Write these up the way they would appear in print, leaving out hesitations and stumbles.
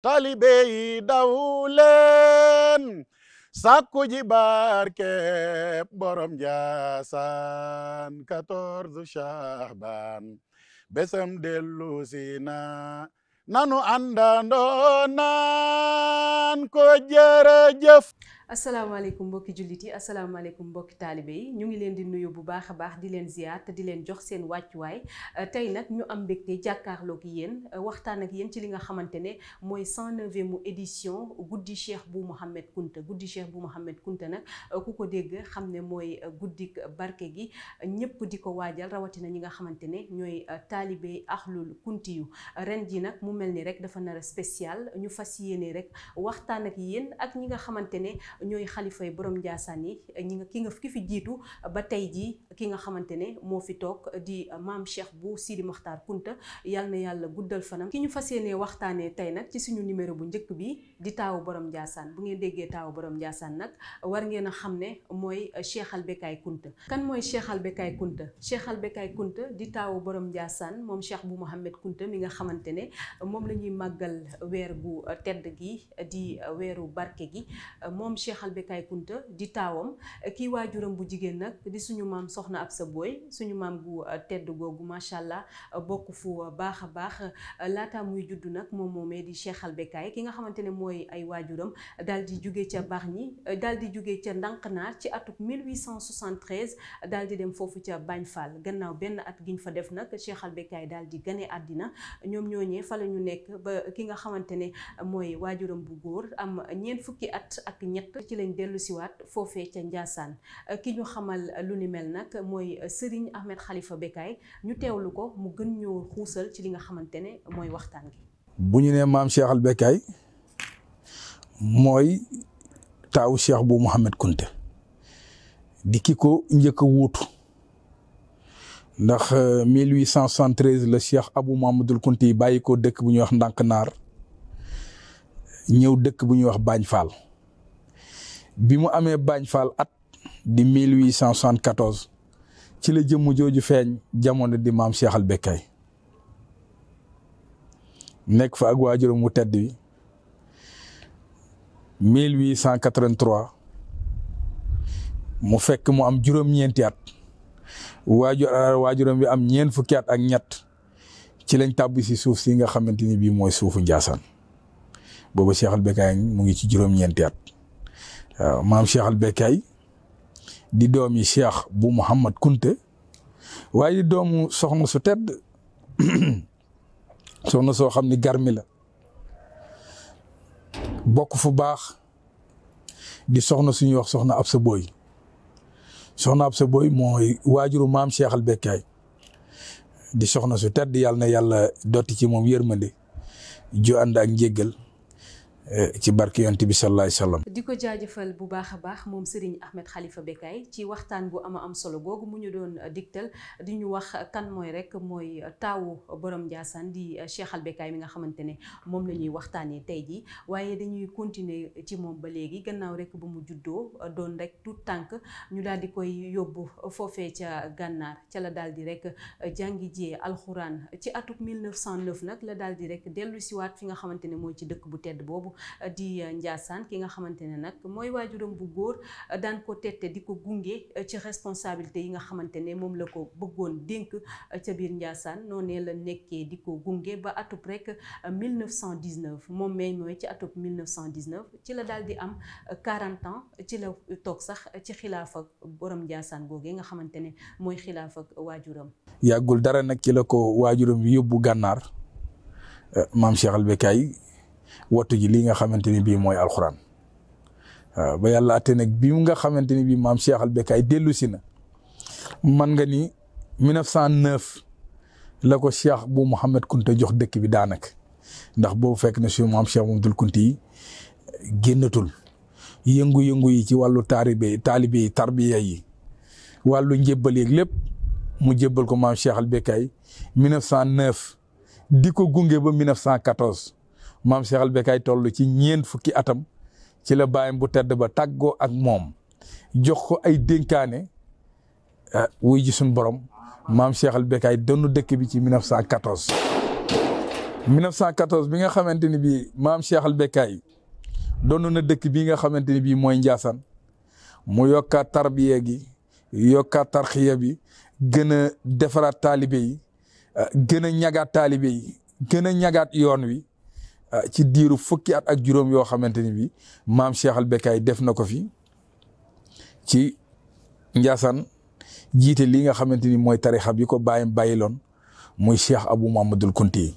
taalibe yi daw leen sàkku ji barke borom Njaasaan 14 Shahban besam dellu si na nanu àndandoo naan ko jërëjëf. asalaamaaleykum mbokki jullit yi asalaamaaleykum mbokki taalibe yi ñu ngi leen di nuyu bu baax a baax di leen ziar te di leen jox seen wàccuwaay tey nag ñu am mbégte jàkkaarloog yéen waxtaan ak yéen ci li nga xamante ne mooy 109e édition guddi Cheikh Bou Mouhamed Kounta guddi Cheikh Bou Mouhamed Kounta nag ku ko dégg xam ne mooy guddik barke gi ñëpp di ko waajal rawatina ñi nga xamante ne ñooy taalibe axlul kunti yu ren ji nag mu mel ni rek dafa nar a spécial ñu fas yéene rek waxtaan ak yéen ak ñi nga xamante ne ñooy xalifay borom Njaasaan yi ki fi jiitu ba tey jii ki nga xamante ne moo fi toog di maam Cheikh Bou Sidi Mokhtar Kounta yal na yàlla guddal fanam ki ñu fas yéenee waxtaanee tey nag ci suñu numéro bu njëkk bi di taawu borom Njaasaan bu ngeen déggee taawu borom Njaasaan nag war ngeen a xam ne mooy Cheikh Al Becaye Kounta kan mooy Cheikh Al Becaye Kounta Cheikh Al Becaye Kounta di taawu borom Njaasaan moom Cheikh Bou Mouhamed Kounta mi nga xamante ne moom la ñuy màggal weer gu tedd gi di weeru barke gi moom Cheikh Al Becaye Kounta di taawam kii waajuram bu jigéen nag di suñu maam soxna Absa Boy suñu maam gu tedd googu macha allah bokk fu baax a baax laata muy juddu nag moom moomee di Cheikh Al Becaye ki nga xamante ne mooy ay waajuram daal di jugee ca Bargny daal di jugee ca Ndankanaar ci atuk 1873 daal di dem foofu ca Bagne Fall gannaaw benn at giñ fa def nag Cheikh Al Becaye daal di gane àddina ñoom ñooñee fa la ñu nekk ba ki nga xamante ne mooy waajuram bu góor am ñeent fukki at ak ñett ci lañ dellu siwaat foofee ca Njaasaan ki ñu xamal lu ni mel nag mooy Serigne Ahmed Khalifa Becaye ñu teewlu ko mu gën ñoo xuusal ci li nga xamante ne mooy waxtaan gi. bu ñu nee maam Cheikh Al Becaye mooy taawu Cheikh Bou Mouhamed Kounta di ki ko njëkk a wuutu ndax 1873 la Cheikh Abou Mamadou Kounta yi bàyyi ko dëkk bu ñuy wax Ndankanaar ñëw dëkk bu ñuy wax Bagne Fall. bi mu amee Bagne Fall at di 1874 ci la jëmm jooju feeñ jamono di maam Cheikh Al Becaye nekk fa ak waajuram mu tedd bi 1883 mu fekk mu am juróom-ñeenti at waajuram bi am ñeent fukki at ak ñett ci lañ tàbbi si suuf si nga xamante ni bii mooy suufu Njaasaan boobu Cheikh Al Becaye mu ngi ci juróom-ñeenti at. waaw maam Cheikh Al Becaye di doomi Cheikh Bou Mouhamed Kounta waaye di doomu soxna su tedd soxna soo xam ni garmi la bokk fu baax di soxna suñuy wax soxna Absa Boy soxna Absa Boy mooy waajuru maam Cheikh Al Becaye di soxna su tedd yàlla na yàlla dotti ci moom yërmande ju ànd ak njéggal ci barke yonent bi sallallahu alayhi wasallam di ko jaajëfal bu baax a baax moom Serigne Ahmed Khalifa Becaye ci waxtaan bu ama am solo googu mu ñu doon digtal di ñu wax kan mooy taawu borom Njaasaan di Cheikh Al Becaye mi nga xamante ne moom la ñuy waxtaanee tey jii waaye dañuy continuer ci moom ba léegi gannaaw rek ba mu juddoo doon rek tout tànk ñu daal di koy yóbbu foofee ca gànnaar ca la daal di rek jàngi jee alxuraan ci atuk 1909 nag la daal di rek dellu siwaat fi nga xamante ne mooy ci dëkk bu tedd boobu di Njaasaan ki nga xamante ne nag mooy waajuram bu góor daan ko tette di ko gunge ci responsabilité yi nga xamante ne moom la ko bëggoon dénk ca biir Njaasaan noonee la nekkee di ko gunge ba atub rek 1919 moom mooy ci atub 1919 ci la daal di am 40 ans ci la toog sax ci xilaafa borom Njaasaan googee nga xamante ne mooy xilaafa waajuram. yàggul dara nag ci la ko waajuram yóbbu gànnaar maam Cheikh Al Becaye wattu ji lii nga xamante ni bii mooy alxuraan waaw ba yàlla atte nag bi nga xamante ni bii maam Cheikh Al Becaye dellu si na man nga ni 1909 la ko Cheikh Bou Mouhamed Kounta jox dëkk bi daanaka ndax boobu fekk na suñu maam Cheikh Mamadou Kounta yi génnatul yëngu-yëngu yi ci wàllu taalibe yi tarbiya yi wàllu njébbal yeeg lépp mu jébbal ko maam Cheikh Al Becaye 1909 di ko gunge ba 1914 maam Cheikh Al Becaye toll ci ñeent fukki atam ci la bàyyam bu tedd ba tàggoo ak moom jox ko ay dénkaane wuy ji suñ borom maam Cheikh Al Becaye donnu dëkk bi ci 1914 1914 bi nga xamante ni bii maam Cheikh al Bekkay doon na dëkk bii nga xamante ni bii mooy Ndiassane mu yokkaat tarbiya gi yokkaat tarxiya bi gën a defaraat taalibe yi gën a ñagaat taalibe yi gën a ñagaat yoon wi ci diiru fukki at ak juróom yoo xamante ni bii maam Cheikh al Bekkay def na ko fi ci Ndiassane jiite li nga xamante ni mooy tarixa bi ko bàyyiloon muy Cheikh Abou Mamadul Kunti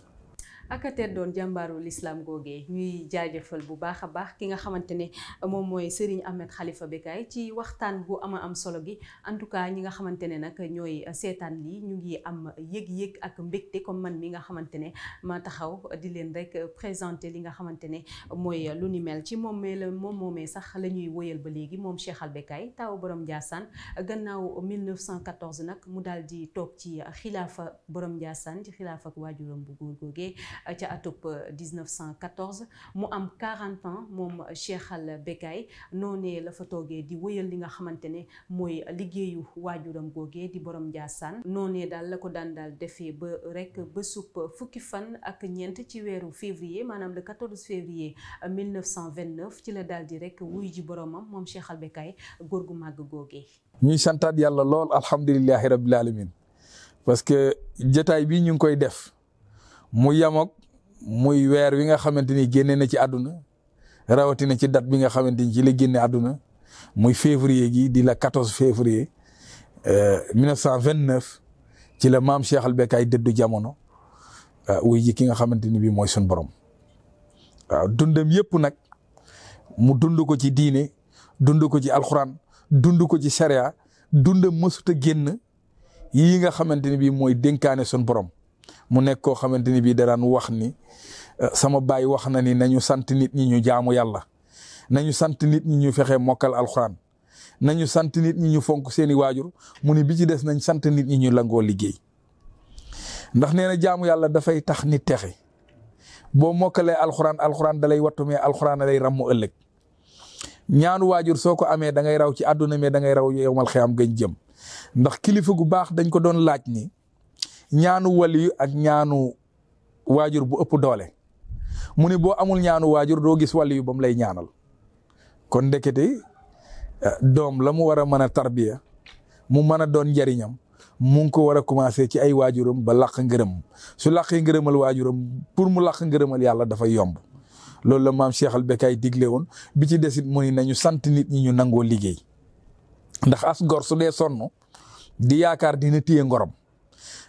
aka teet doon jàmbaaru l'islam googee ñuy jaajëfal bu baax a baax ki nga xamante ne moom mooy Serigne Ahmed Khalifa Bekkay ci waxtaan bu am solo gi en tout cas ñi nga xamante ne nag ñooy seetaan lii ñu ngi am yëg-yëg ak mbégte comme man mi nga xamante ne ma taxaw di leen rek présenter li nga xamante ne mooy lu ni mel ci moom moomee sax la ñuy woyal ba léegi moom Cheikh al Bekkay taw borom Ndiassane gannaaw 1914 nag mu daal di toog ci xilaafa borom Ndiassane ci xilaafa ak waajuram bu góor googee ca atub 1914 mu am 40 ans moom Cheikh al Bekkay noonee la fa toogee di wëyal li nga xamante ne mooy liggéeyu waajuram googee di borom Ndiassane noonee daal la ko daan daal defee ba rek bésub fukki fan ak ñeent ci weeru février maanaam le 14 février 1929 ci la daal di rek wuy ji boromam moom Cheikh al Bekkay góor gu màgg googee. ñuy santaat yàlla lool alhamdulilahi rabbil alamin parce que jotaay bii ñu ngi koy def mu yamook muy weer wi nga xamante ni génne na ci àdduna rawatina ci date bi nga xamante ni ci la génne àdduna muy février gi di la 14 février 1929 ci la maam Cheikh al Bekkay dëddu jamono wuy ji ki nga xamante ni bii mooy sun borom waaw dundam yëpp nag mu dund ko ci diine dund ko ci alxuraan dund ko ci sharia dundam mësut a génn yii nga xamante ni bii mooy dénkaane sun borom mu nekk koo xamante ni bii daraan wax ni sama baay wax na ni nañu sant nit ñi ñu jaamu yàlla nañu sant nit ñi ñu fexe mokkal alxuraan nañu sant nit ñi ñu fonk seeni waajur mu ni bi ci des nañ sant nit ñi ñu langoo liggéey ndax nee na jaamu yàlla dafay tax nit texe boo mokkalee alxuraan dalay wattu mais alxuraan lay ràmmu ëllëg ñaanu waajur soo ko amee da ngay raw ci àdduna mais da ngay raw yowmal xiyaam gañ jëm ndax kilifa gu baax dañ ko doon laaj ni ñaanu waliyu ak ñaanu waajur bu ëpp doole mu ni boo amul ñaanu waajur doo gis waliyu ba mu lay ñaanal kon ndekete doom la mu war a mën a tarbiya mu mën a doon njariñam mu ngi ko war a commencé ci ay waajuram ba làq ngërëm su làqee ngërëmal waajuram pour mu làq ngërëmal yàlla dafay yomb loolu la maam Cheikh al Bekkay digle woon bi ci desit mu ni nañu sant nit ñi ñu nangoo liggéey ndax as gor su dee sonn di yaakaar dina téye ngorom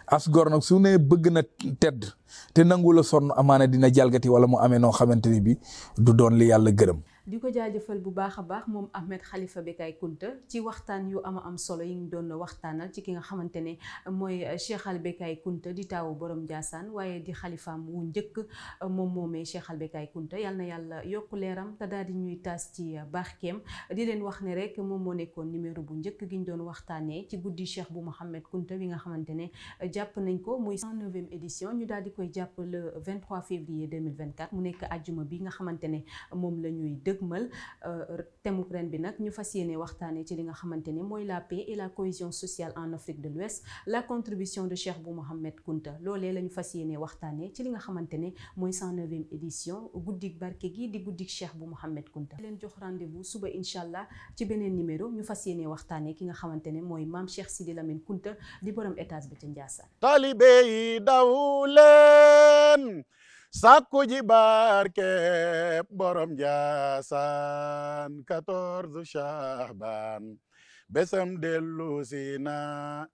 as gor nag su ne bëgg na tedd te nangu la sonn amaana dina jalgati wala mu amee noo xamante ni bi du doon li yàlla gërëm. di ko jaajëfal bu baax a baax moom Ahmed Khalifa Bekkay Kounta ci waxtaan yu am solo yi ñu doon waxtaanal ci ki nga xamante ne mooy Cheikh al Bekkay Kounta di taawu borom Ndiassane waaye di xalifaam wu njëkk moom moomee Cheikh al Bekkay Kounta yal na yàlla yokku leeram te daal di ñuy taas ci barkeem di leen wax ne rek moom moo nekkoon numéro bu njëkk gi ñu doon waxtaanee ci guddi Cheikh bu Mouhamed Kounta bi nga xamante ne jàpp nañ ko muy 109e édition ñu daal di koy jàpp le 23 février 2024 mu nekk ajjuma bi nga xamante ne moom la ñuy dëgmal thème ren bi nag ñu fas yéene waxtaanee ci li nga xamante ne mooy la paix et la cohésion sociale en Afrique de l'Ouest la contribution de Cheikh bu Mouhamed Kounta loolee la ñu fas yéene waxtaanee ci li nga xamante ne mooy 109e édition guddik barke gi di guddik Cheikh bu Mouhamed Kounta leen jox rendez-vous suba incha allah ci beneen numéro ñu fas yéene waxtaanee ki nga xamante ne mooy maam Cheikh Sidi Lamine Kounta di borom étage ba ca Ndiassane. taalibe yi daw leen sàkku ji barke borom Ndiassane 14 Shahban besam dellu si na